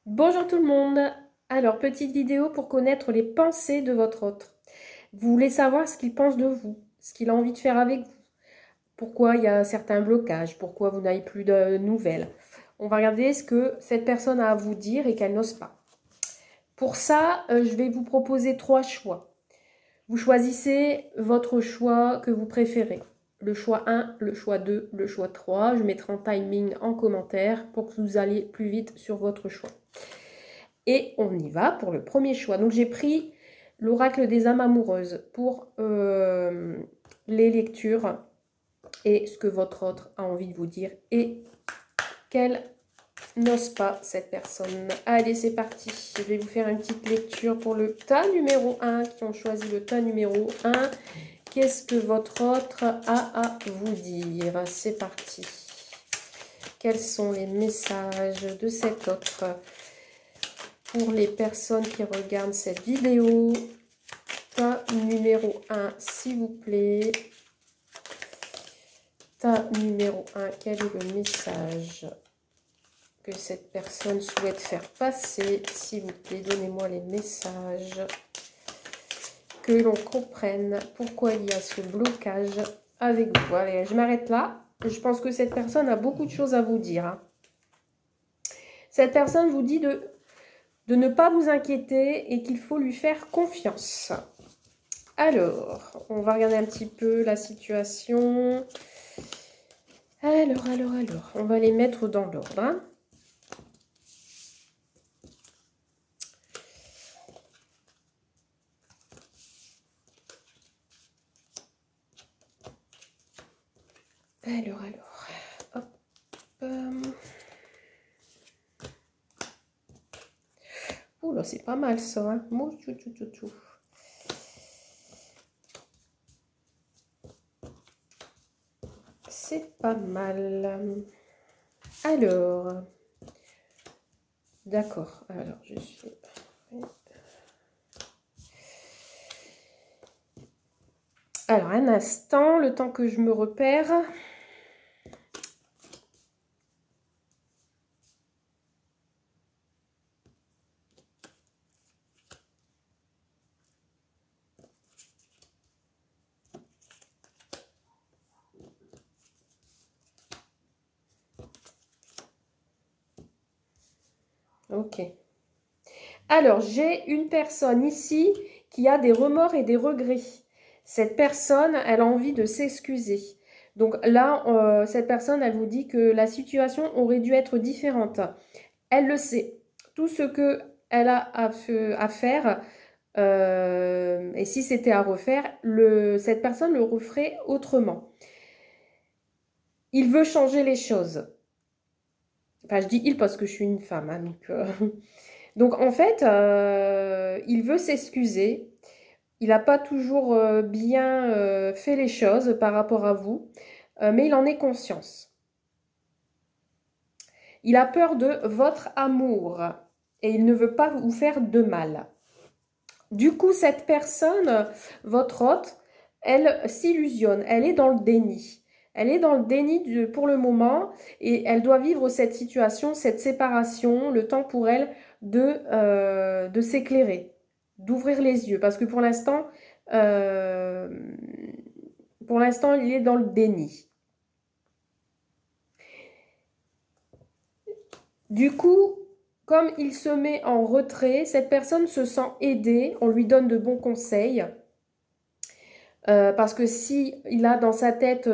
Bonjour tout le monde. Alors, petite vidéo pour connaître les pensées de votre hôte. Vous voulez savoir ce qu'il pense de vous, ce qu'il a envie de faire avec vous, pourquoi il y a certains blocages, pourquoi vous n'avez plus de nouvelles. On va regarder ce que cette personne a à vous dire et qu'elle n'ose pas. Pour ça, je vais vous proposer 3 choix. Vous choisissez votre choix que vous préférez. Le choix 1, le choix 2, le choix 3. Je mettrai un timing en commentaire pour que vous alliez plus vite sur votre choix. Et on y va pour le premier choix. Donc j'ai pris l'oracle des âmes amoureuses pour les lectures et ce que votre autre a envie de vous dire et qu'elle n'ose pas cette personne. Allez, c'est parti. Je vais vous faire une petite lecture pour le tas numéro 1 qui ont choisi le tas numéro 1. Qu'est-ce que votre autre a à vous dire? C'est parti. Quels sont les messages de cet autre pour les personnes qui regardent cette vidéo? Tas numéro 1, s'il vous plaît. Tas numéro 1, quel est le message que cette personne souhaite faire passer? S'il vous plaît, donnez-moi les messages. Que l'on comprenne pourquoi il y a ce blocage avec vous. Allez, je m'arrête là. Je pense que cette personne a beaucoup de choses à vous dire. Cette personne vous dit de ne pas vous inquiéter et qu'il faut lui faire confiance. Alors, on va regarder un petit peu la situation. Alors, on va les mettre dans l'ordre. Hein. Alors, hop. Oula, c'est pas mal ça. Hein. C'est pas mal. Alors, d'accord. Alors, je suis... Alors, un instant, le temps que je me repère. Ok. Alors, j'ai une personne ici qui a des remords et des regrets. Cette personne, elle a envie de s'excuser. Donc là, cette personne, elle vous dit que la situation aurait dû être différente. Elle le sait. Tout ce qu'elle a à faire, et si c'était à refaire, cette personne le referait autrement. Il veut changer les choses. Enfin, je dis il parce que je suis une femme. Hein, donc en fait, il veut s'excuser. Il n'a pas toujours bien fait les choses par rapport à vous, mais il en est conscience. Il a peur de votre amour et il ne veut pas vous faire de mal. Du coup, cette personne, votre hôte, elle s'illusionne, elle est dans le déni. Elle est dans le déni pour le moment et elle doit vivre cette situation, cette séparation, le temps pour elle de s'éclairer, d'ouvrir les yeux. Parce que pour l'instant, il est dans le déni. Du coup, comme il se met en retrait, cette personne se sent aidée, on lui donne de bons conseils. Parce que si il a dans sa tête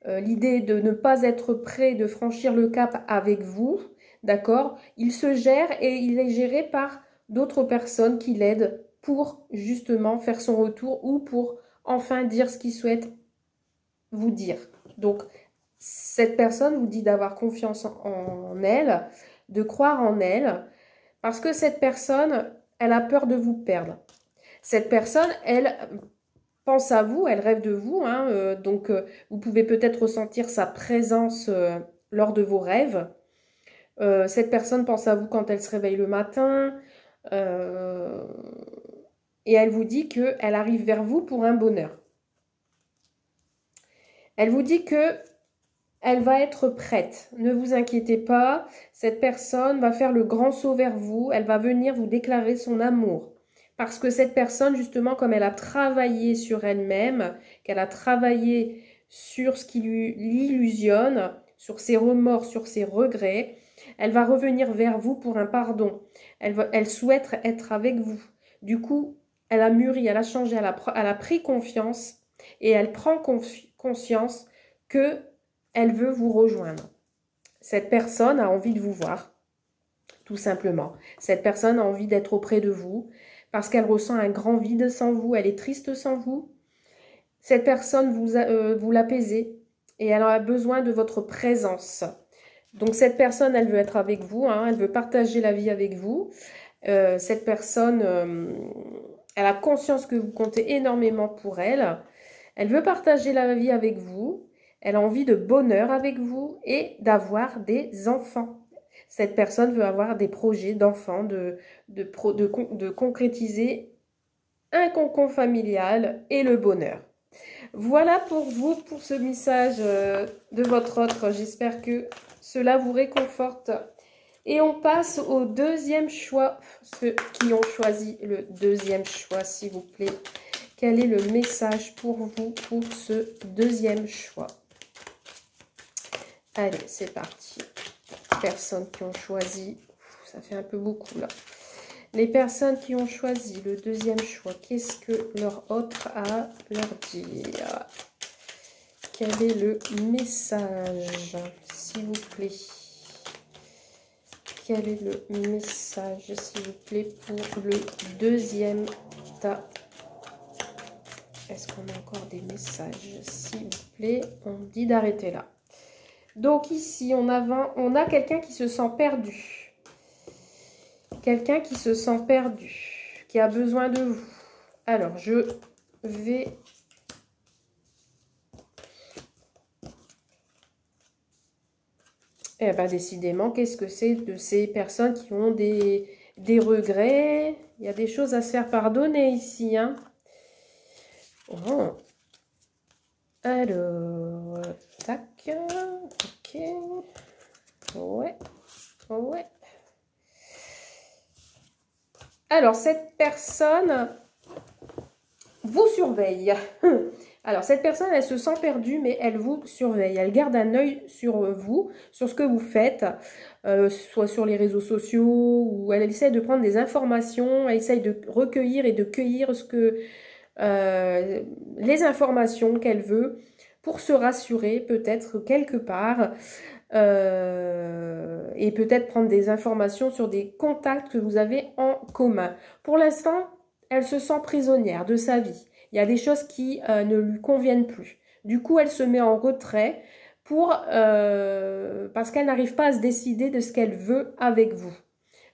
l'idée de ne pas être prêt de franchir le cap avec vous, d'accord, il se gère et il est géré par d'autres personnes qui l'aident pour justement faire son retour ou pour enfin dire ce qu'il souhaite vous dire. Donc, cette personne vous dit d'avoir confiance en elle, de croire en elle, parce que cette personne, elle a peur de vous perdre. Cette personne, elle pense à vous, elle rêve de vous, hein, donc vous pouvez peut-être ressentir sa présence lors de vos rêves. Cette personne pense à vous quand elle se réveille le matin et elle vous dit qu'elle arrive vers vous pour un bonheur. Elle vous dit que elle va être prête. Ne vous inquiétez pas, cette personne va faire le grand saut vers vous, elle va venir vous déclarer son amour. Parce que cette personne, justement, comme elle a travaillé sur elle-même, qu'elle a travaillé sur ce qui lui l'illusionne, sur ses remords, sur ses regrets, elle va revenir vers vous pour un pardon. Elle souhaite être avec vous. Du coup, elle a mûri, elle a changé, elle a pris confiance et elle prend conscience que elle veut vous rejoindre. Cette personne a envie de vous voir, tout simplement. Cette personne a envie d'être auprès de vous parce qu'elle ressent un grand vide sans vous, elle est triste sans vous. Cette personne vous l'apaisez et elle a besoin de votre présence. Donc cette personne, elle veut être avec vous, hein, elle veut partager la vie avec vous. Cette personne, elle a conscience que vous comptez énormément pour elle. Elle veut partager la vie avec vous. Elle a envie de bonheur avec vous et d'avoir des enfants. Cette personne veut avoir des projets d'enfants, de concrétiser un cocon familial et le bonheur. Voilà pour vous, pour ce message de votre autre. J'espère que cela vous réconforte. Et on passe au deuxième choix. Ceux qui ont choisi le deuxième choix, s'il vous plaît. Quel est le message pour vous pour ce deuxième choix? Allez, c'est parti. Personnes qui ont choisi. Ça fait un peu beaucoup là. Les personnes qui ont choisi le deuxième choix, qu'est-ce que leur autre a à leur dire? Quel est le message, s'il vous plaît? Quel est le message, s'il vous plaît, pour le deuxième tas? Est-ce qu'on a encore des messages, s'il vous plaît? On dit d'arrêter là. Donc ici, on a quelqu'un qui se sent perdu. Quelqu'un qui se sent perdu, qui a besoin de vous. Alors, je vais... Eh bien, décidément, qu'est-ce que c'est de ces personnes qui ont des regrets? Il y a des choses à se faire pardonner ici, hein. Oh. Alors, tac, ok, ouais, ouais. Alors, cette personne vous surveille. Alors, cette personne, elle se sent perdue, mais elle vous surveille. Elle garde un œil sur vous, sur ce que vous faites, soit sur les réseaux sociaux, ou elle essaie de prendre des informations, elle essaie de recueillir et de cueillir les informations qu'elle veut pour se rassurer peut-être quelque part et peut-être prendre des informations sur des contacts que vous avez en commun. Pour l'instant, elle se sent prisonnière de sa vie. Il y a des choses qui ne lui conviennent plus. Du coup, elle se met en retrait parce qu'elle n'arrive pas à se décider de ce qu'elle veut avec vous.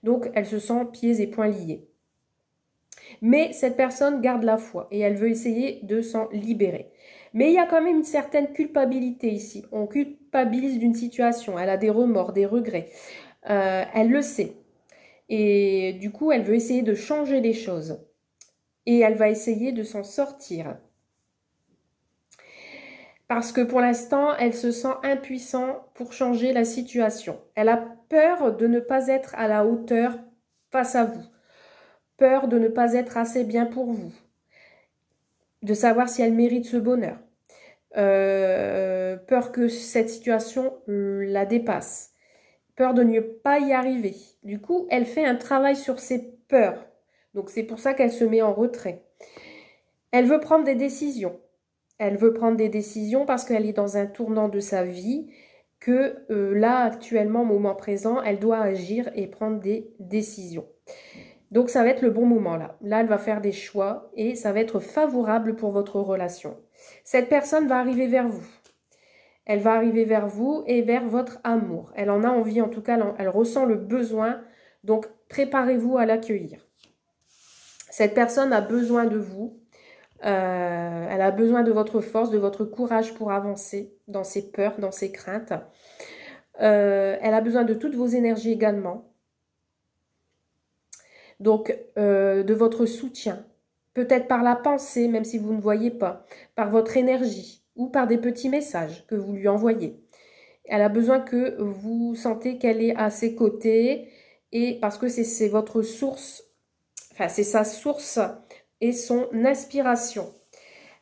Donc, elle se sent pieds et poings liés. Mais cette personne garde la foi et elle veut essayer de s'en libérer. Mais il y a quand même une certaine culpabilité ici. On culpabilise d'une situation, elle a des remords, des regrets. Elle le sait. Et du coup, elle veut essayer de changer les choses. Et elle va essayer de s'en sortir. Parce que pour l'instant, elle se sent impuissante pour changer la situation. Elle a peur de ne pas être à la hauteur face à vous. Peur de ne pas être assez bien pour vous. De savoir si elle mérite ce bonheur. Peur que cette situation la dépasse. Peur de ne pas y arriver. Du coup, elle fait un travail sur ses peurs. Donc, c'est pour ça qu'elle se met en retrait. Elle veut prendre des décisions. Elle veut prendre des décisions parce qu'elle est dans un tournant de sa vie que là, actuellement, au moment présent, elle doit agir et prendre des décisions. Donc, ça va être le bon moment là. Là, elle va faire des choix et ça va être favorable pour votre relation. Cette personne va arriver vers vous. Elle va arriver vers vous et vers votre amour. Elle en a envie, en tout cas, elle ressent le besoin. Donc, préparez-vous à l'accueillir. Cette personne a besoin de vous. Elle a besoin de votre force, de votre courage pour avancer dans ses peurs, dans ses craintes. Elle a besoin de toutes vos énergies également. Donc, de votre soutien. Peut-être par la pensée, même si vous ne voyez pas. Par votre énergie ou par des petits messages que vous lui envoyez. Elle a besoin que vous sentez qu'elle est à ses côtés et parce que c'est votre source, enfin c'est sa source et son inspiration.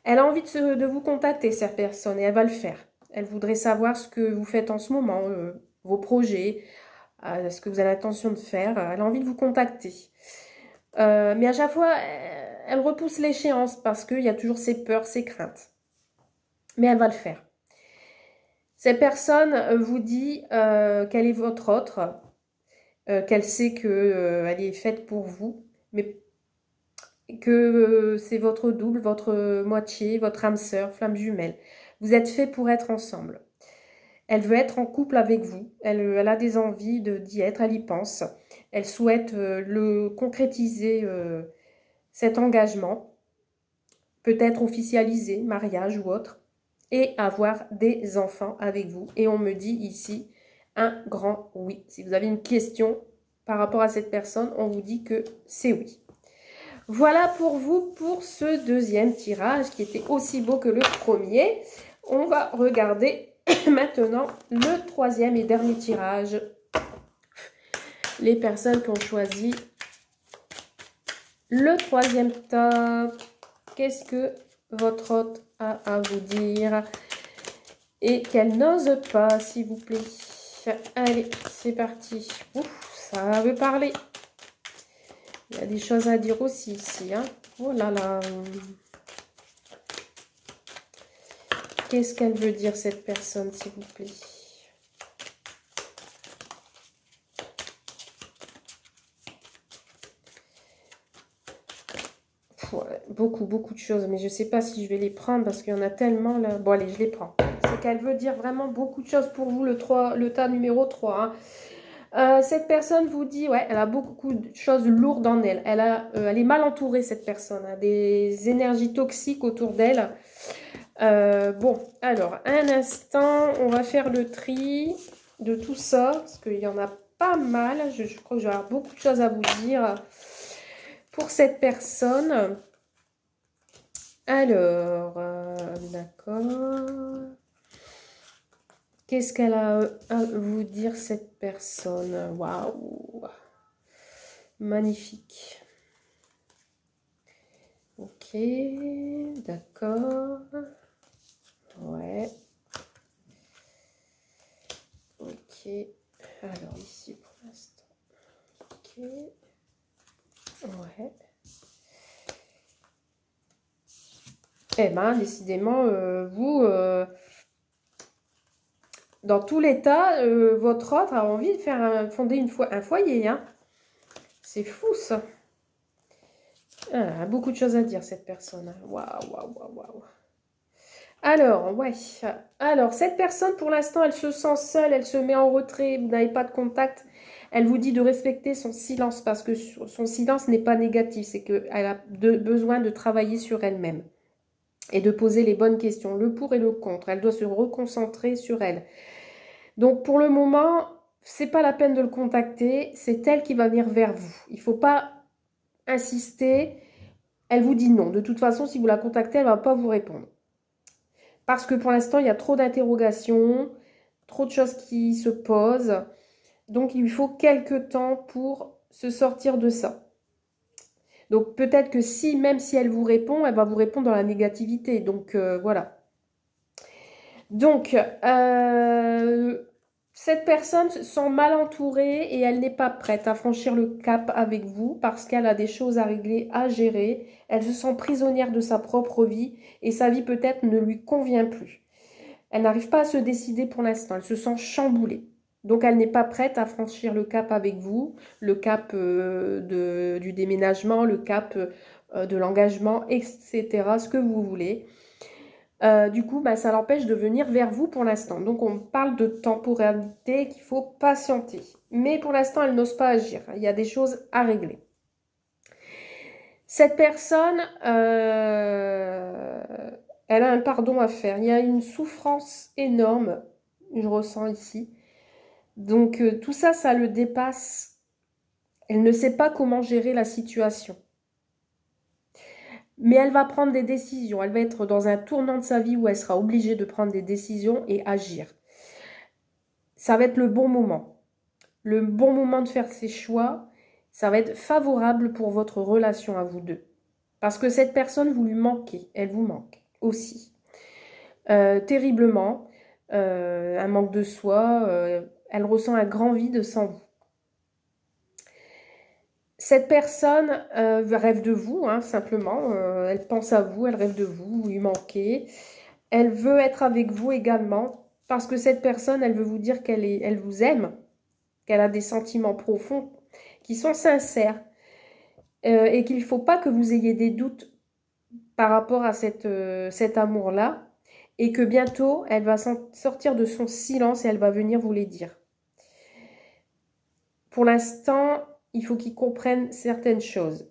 Elle a envie de vous contacter, cette personne, et elle va le faire. Elle voudrait savoir ce que vous faites en ce moment, vos projets, ce que vous avez l'intention de faire. Elle a envie de vous contacter. Mais à chaque fois, elle repousse l'échéance parce qu'il y a toujours ses peurs, ses craintes. Mais elle va le faire. Cette personne vous dit qu'elle est votre autre, qu'elle sait qu'elle est faite pour vous, mais que c'est votre double, votre moitié, votre âme sœur, flamme jumelle. Vous êtes fait pour être ensemble. Elle veut être en couple avec vous. Elle a des envies d'y être, elle y pense. Elle souhaite le concrétiser, cet engagement, peut-être officialiser, mariage ou autre, et avoir des enfants avec vous. Et on me dit ici un grand oui. Si vous avez une question par rapport à cette personne, on vous dit que c'est oui. Voilà pour vous pour ce deuxième tirage qui était aussi beau que le premier. On va regarder maintenant le troisième et dernier tirage. Les personnes qui ont choisi le troisième top. Qu'est-ce que votre hôte a à vous dire et qu'elle n'ose pas, s'il vous plaît. Allez, c'est parti. Ouf, ça veut parler. Il y a des choses à dire aussi ici. Hein. Oh là là. Qu'est-ce qu'elle veut dire, cette personne, s'il vous plaît? Beaucoup de choses. Mais je ne sais pas si je vais les prendre parce qu'il y en a tellement là. Bon, allez, je les prends. C'est qu'elle veut dire vraiment beaucoup de choses pour vous, le tas numéro 3. Hein. Cette personne vous dit, ouais, elle a beaucoup de choses lourdes en elle. Elle est mal entourée, cette personne. Hein, des énergies toxiques autour d'elle. Bon, alors, un instant, on va faire le tri de tout ça. Parce qu'il y en a pas mal. Je crois que je vais avoir beaucoup de choses à vous dire pour cette personne. Alors, d'accord. Qu'est-ce qu'elle a à vous dire, cette personne? Waouh! Magnifique. Ok, d'accord. Ouais. Ok. Alors, ici, pour l'instant. Ok. Ouais. Eh bien, décidément, vous... dans tout l'état, votre autre a envie de faire fonder un foyer. Hein. C'est fou, ça. Ah, beaucoup de choses à dire, cette personne. Waouh, waouh, waouh, waouh. Alors, ouais. Alors, cette personne, pour l'instant, elle se sent seule, elle se met en retrait, vous n'avez pas de contact. Elle vous dit de respecter son silence parce que son silence n'est pas négatif. C'est qu'elle a besoin de travailler sur elle-même et de poser les bonnes questions, le pour et le contre. Elle doit se reconcentrer sur elle. Donc, pour le moment, c'est pas la peine de le contacter. C'est elle qui va venir vers vous. Il ne faut pas insister. Elle vous dit non. De toute façon, si vous la contactez, elle ne va pas vous répondre. Parce que pour l'instant, il y a trop d'interrogations, trop de choses qui se posent. Donc, il lui faut quelques temps pour se sortir de ça. Donc, peut-être que même si elle vous répond, elle va vous répondre dans la négativité. Donc, voilà. Donc, cette personne se sent mal entourée et elle n'est pas prête à franchir le cap avec vous parce qu'elle a des choses à régler, à gérer. Elle se sent prisonnière de sa propre vie et sa vie peut-être ne lui convient plus. Elle n'arrive pas à se décider pour l'instant, elle se sent chamboulée. Donc elle n'est pas prête à franchir le cap avec vous, le cap du déménagement, le cap de l'engagement, etc. Ce que vous voulez. Du coup, ça l'empêche de venir vers vous pour l'instant. Donc, on parle de temporalité qu'il faut patienter. Mais pour l'instant, elle n'ose pas agir. Il y a des choses à régler. Cette personne, elle a un pardon à faire. Il y a une souffrance énorme, je ressens ici. Donc, tout ça, ça le dépasse. Elle ne sait pas comment gérer la situation. Mais elle va prendre des décisions. Elle va être dans un tournant de sa vie où elle sera obligée de prendre des décisions et agir. ça va être le bon moment. Le bon moment de faire ses choix, ça va être favorable pour votre relation à vous deux. Parce que cette personne, vous lui manquez, elle vous manque aussi. Terriblement, un manque de soi, elle ressent un grand vide sans vous. Cette personne rêve de vous, hein, simplement, elle pense à vous, elle rêve de vous, vous lui manquez. Elle veut être avec vous également, parce que cette personne, elle veut vous dire elle vous aime, qu'elle a des sentiments profonds, qui sont sincères, et qu'il ne faut pas que vous ayez des doutes par rapport à cet amour-là, et que bientôt, elle va sortir de son silence et elle va venir vous les dire. Pour l'instant, il faut qu'ils comprennent certaines choses.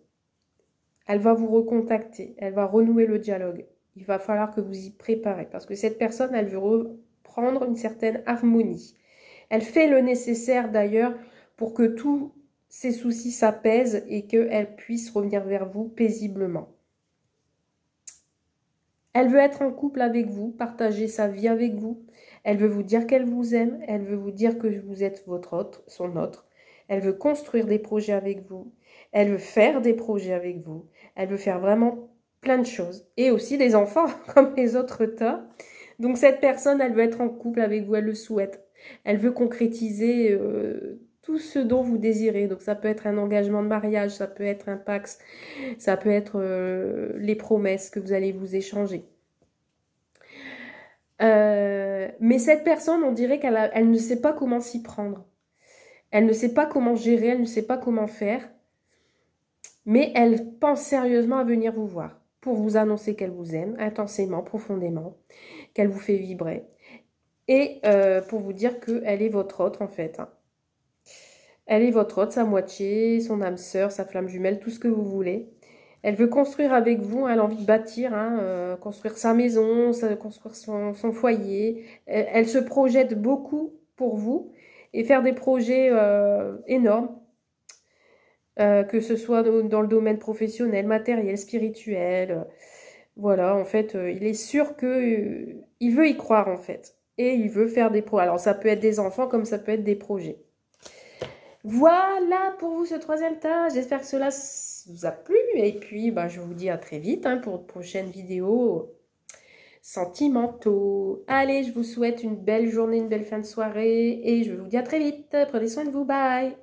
Elle va vous recontacter, elle va renouer le dialogue. Il va falloir que vous y préparez, parce que cette personne, elle veut reprendre une certaine harmonie. Elle fait le nécessaire d'ailleurs pour que tous ses soucis s'apaisent et qu'elle puisse revenir vers vous paisiblement. Elle veut être en couple avec vous, partager sa vie avec vous. Elle veut vous dire qu'elle vous aime. Elle veut vous dire que vous êtes votre autre, son autre. Elle veut construire des projets avec vous. Elle veut faire des projets avec vous. Elle veut faire vraiment plein de choses. Et aussi des enfants, comme les autres tas. Donc cette personne, elle veut être en couple avec vous, elle le souhaite. Elle veut concrétiser tout ce dont vous désirez. Donc ça peut être un engagement de mariage, ça peut être un pax, ça peut être les promesses que vous allez vous échanger. Mais cette personne, on dirait qu'elle ne sait pas comment s'y prendre. Elle ne sait pas comment gérer, elle ne sait pas comment faire. Mais elle pense sérieusement à venir vous voir pour vous annoncer qu'elle vous aime intensément, profondément, qu'elle vous fait vibrer. Et pour vous dire qu'elle est votre autre en fait. Elle est votre autre, sa moitié, son âme sœur, sa flamme jumelle, tout ce que vous voulez. Elle veut construire avec vous, elle a envie de bâtir, hein, construire sa maison, construire son foyer. Elle se projette beaucoup pour vous et faire des projets énormes, que ce soit dans le domaine professionnel, matériel, spirituel. Voilà, en fait, il est sûr que il veut y croire en fait. Et il veut faire des projets. Alors ça peut être des enfants comme ça peut être des projets. Voilà pour vous ce troisième tas. J'espère que cela vous a plu. Et puis, bah, je vous dis à très vite hein, pour de prochaines vidéos sentimentaux. Allez, je vous souhaite une belle journée, une belle fin de soirée. Et je vous dis à très vite. Prenez soin de vous. Bye.